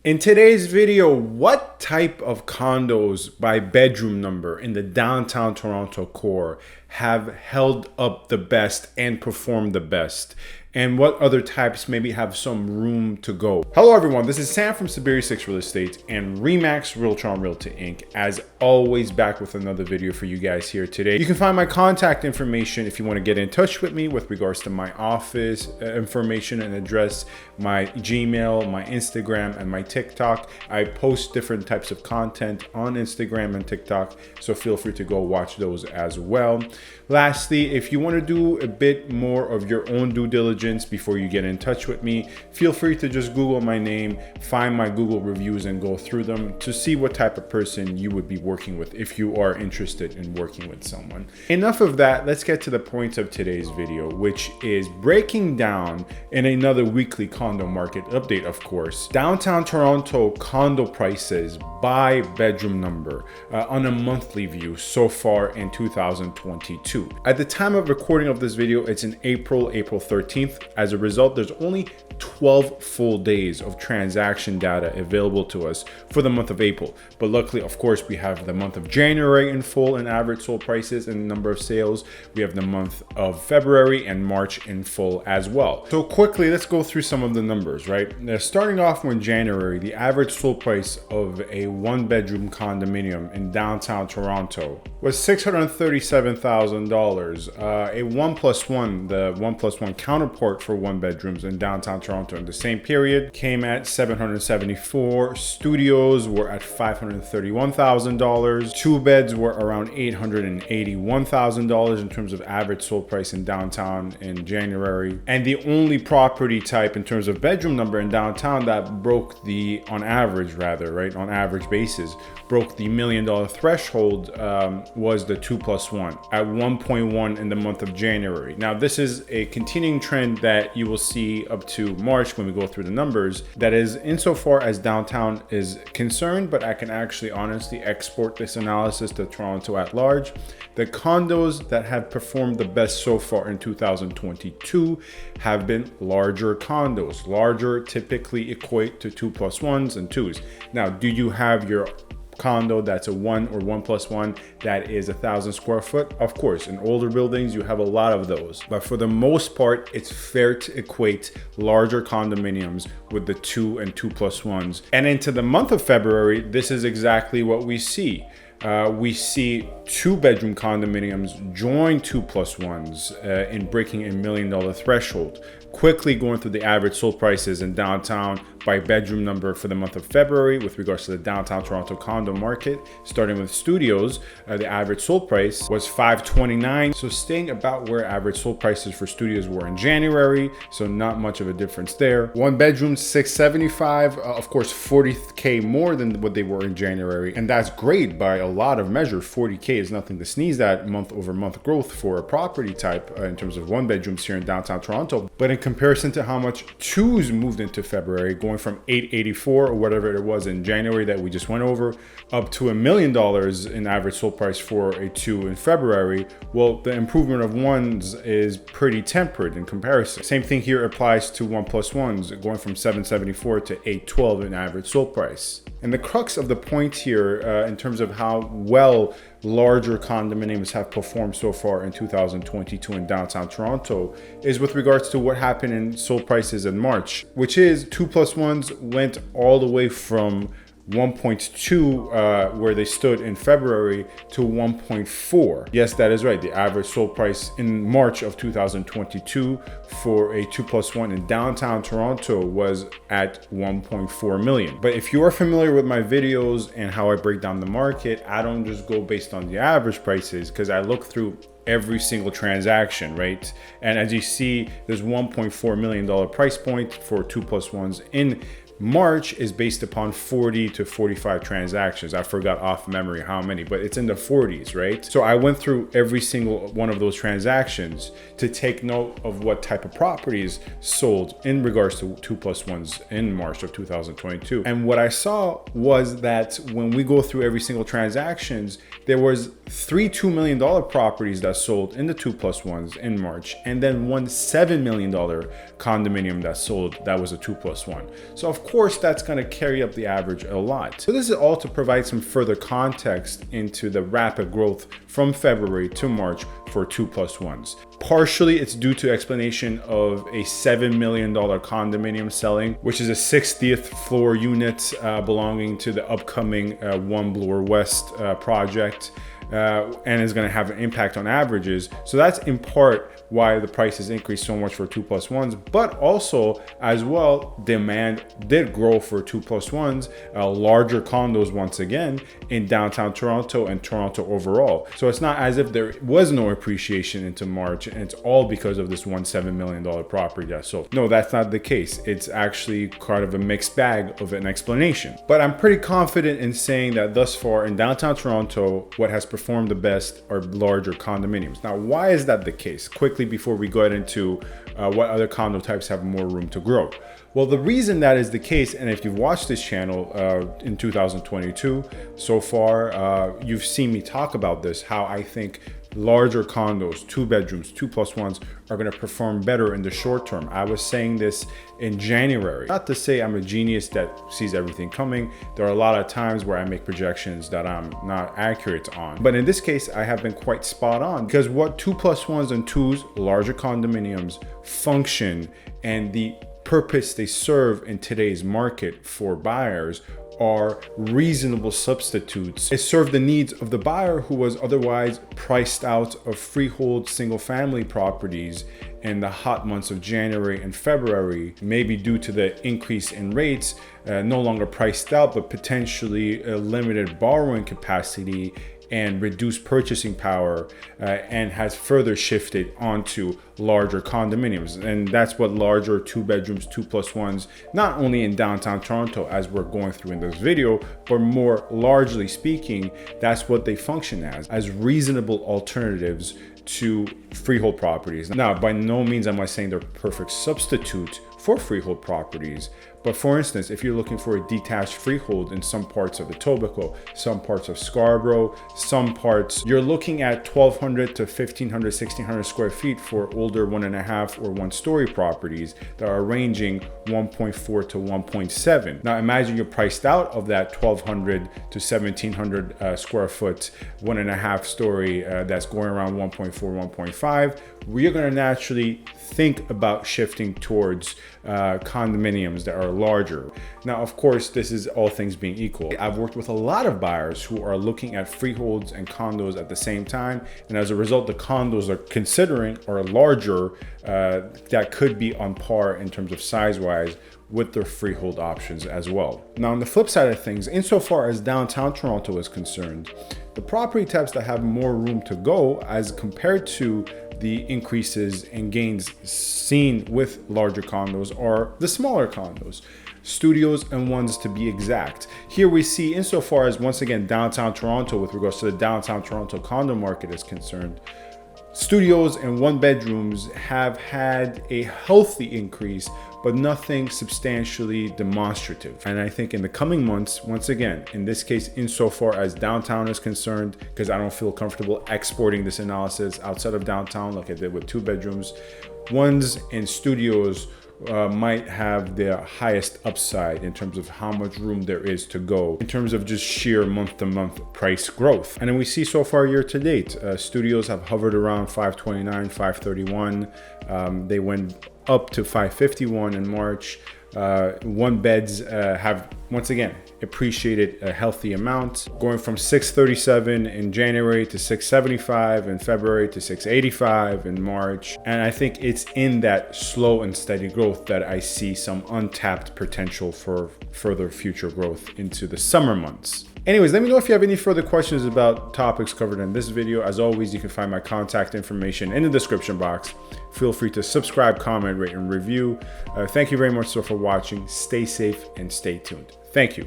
In today's video, what type of condos by bedroom number in the downtown Toronto core have held up the best and performed the best? And what other types maybe have some room to go? Hello everyone, this is Sam from SaberiSixRealEstate and Remax Realtron Realty Inc. As always, back with another video for you guys here today. You can find my contact information if you want to get in touch with me with regards to my office information and address, my Gmail, my Instagram, and my TikTok. I post different types of content on Instagram and TikTok, so feel free to go watch those as well. Lastly, if you want to do a bit more of your own due diligence before you get in touch with me, feel free to just Google my name, find my Google reviews and go through them to see what type of person you would be working with if you are interested in working with someone. Enough of that, let's get to the point of today's video, which is breaking down in another weekly condo market update, of course, downtown Toronto condo prices by bedroom number on a monthly view so far in 2022. At the time of recording of this video, it's in April 13th. As a result, there's only 12 full days of transaction data available to us for the month of April. But luckily, of course, we have the month of January in full in average sold prices and number of sales. We have the month of February and March in full as well. So quickly, let's go through some of the numbers, right? Now, starting off in January, the average sold price of a one-bedroom condominium in downtown Toronto was $637,000. A 1+1, the 1+1 counterpart for one bedrooms in downtown Toronto in the same period came at $774. Studios were at $531,000. Two beds were around $881,000 in terms of average sold price in downtown in January. And the only property type in terms of bedroom number in downtown that broke the, on average basis, broke the $1 million threshold was the 2+1 at 1.1 in the month of January. Now, this is a continuing trend that you will see up to March when we go through the numbers. That is insofar as downtown is concerned, but I can actually honestly export this analysis to Toronto at large. The condos that have performed the best so far in 2022 have been larger condos. Larger typically equate to 2+1s and 2s. Now, do you have your condo that's a 1 or 1+1 that is 1,000 square foot? Of course, in older buildings you have a lot of those, but for the most part it's fair to equate larger condominiums with the 2 and 2+1s. And into the month of February, this is exactly what we see. We see 2-bedroom condominiums join 2+1s in breaking a $1 million threshold. Quickly going through the average sold prices in downtown by bedroom number for the month of February with regards to the downtown Toronto condo market. Starting with studios, the average sold price was $529. So staying about where average sold prices for studios were in January. So not much of a difference there. One bedroom, $675, of course, $40K more than what they were in January. And that's great by a lot of measures. $40K is nothing to sneeze at month over month growth for a property type in terms of one bedrooms here in downtown Toronto. But in comparison to how much twos moved into February, going from $884 or whatever it was in January that we just went over, up to $1 million in average sold price for a 2 in February, well, the improvement of ones is pretty tempered in comparison. Same thing here applies to 1+1s, going from $774 to $812 in average sold price. And the crux of the point here in terms of how well larger condominiums have performed so far in 2022 in downtown Toronto is with regards to what happened in sold prices in March, which is 2+1s went all the way from 1.2 where they stood in February to 1.4. Yes, that is right. The average sold price in March of 2022 for a 2+1 in downtown Toronto was at 1.4 million. But if you are familiar with my videos and how I break down the market, I don't just go based on the average prices because I look through every single transaction, right? And as you see, there's $1.4 million price point for 2+1s in March is based upon 40 to 45 transactions. I forgot off memory how many, but it's in the 40s, right? So I went through every single one of those transactions to take note of what type of properties sold in regards to 2+1s in March of 2022. And what I saw was that when we go through every single transactions, there was 3 $2 million properties that sold in the 2+1s in March, and then one $7 million condominium that sold that was a 2+1. So of of course, that's going to carry up the average a lot. So this is all to provide some further context into the rapid growth from February to March for 2+1s. Partially, it's due to explanation of a $7 million condominium selling, which is a 60th floor unit belonging to the upcoming One Bloor West project. And is going to have an impact on averages. So that's in part why the prices increased so much for 2+1s, but also as well, demand did grow for 2+1s, larger condos once again in downtown Toronto and Toronto overall. So it's not as if there was no appreciation into March and it's all because of this $7 million property that sold. No, that's not the case. It's actually kind of a mixed bag of an explanation. But I'm pretty confident in saying that thus far in downtown Toronto, what has performed the best are larger condominiums. Now, why is that the case? Quickly before we go into what other condo types have more room to grow. Well, the reason that is the case, and if you've watched this channel in 2022 so far, you've seen me talk about this, how I think larger condos, 2 bedrooms, 2+1s are going to perform better in the short term. I was saying this in January. Not to say I'm a genius that sees everything coming. There are a lot of times where I make projections that I'm not accurate on. But in this case, I have been quite spot on, because what 2+1s and 2s, larger condominiums, function and the purpose they serve in today's market for buyers are reasonable substitutes. It served the needs of the buyer who was otherwise priced out of freehold single-family properties in the hot months of January and February, maybe due to the increase in rates, no longer priced out, but potentially a limited borrowing capacity and reduced purchasing power, and has further shifted onto larger condominiums. And that's what larger 2 bedrooms, 2+1s, not only in downtown Toronto as we're going through in this video, but more largely speaking, that's what they function as reasonable alternatives to freehold properties. Now, by no means am I saying they're perfect substitute for freehold properties, but for instance, if you're looking for a detached freehold in some parts of Etobicoke, some parts of Scarborough, some parts, you're looking at 1,200 to 1,500, 1,600 square feet for older 1.5 or 1-story properties that are ranging 1.4 to 1.7. Now imagine you're priced out of that 1,200 to 1,700 square foot, 1.5 story that's going around 1.4, 1.5. We're going to naturally think about shifting towards condominiums that are larger. Now, of course, this is all things being equal. I've worked with a lot of buyers who are looking at freeholds and condos at the same time, and as a result, the condos they're considering are larger, that could be on par in terms of size-wise with their freehold options as well. Now, on the flip side of things, insofar as downtown Toronto is concerned, the property types that have more room to go as compared to the increases and gains seen with larger condos are the smaller condos, studios and ones to be exact. Here we see, insofar as once again downtown Toronto, with regards to the downtown Toronto condo market is concerned, studios and 1 bedrooms have had a healthy increase, but nothing substantially demonstrative. And I think in the coming months, once again, in this case, insofar as downtown is concerned, because I don't feel comfortable exporting this analysis outside of downtown like I did with 2 bedrooms, ones and studios might have the highest upside in terms of how much room there is to go in terms of just sheer month-to-month price growth. And then we see so far year to date, studios have hovered around 529, 531. They went up to 551 in March. 1 beds have once again appreciated a healthy amount, going from 637 in January to 675 in February to 685 in March. And I think it's in that slow and steady growth that I see some untapped potential for further future growth into the summer months. Anyways, let me know if you have any further questions about topics covered in this video. As always, you can find my contact information in the description box. Feel free to subscribe, comment, rate, and review. Thank you very much for watching. Stay safe and stay tuned. Thank you.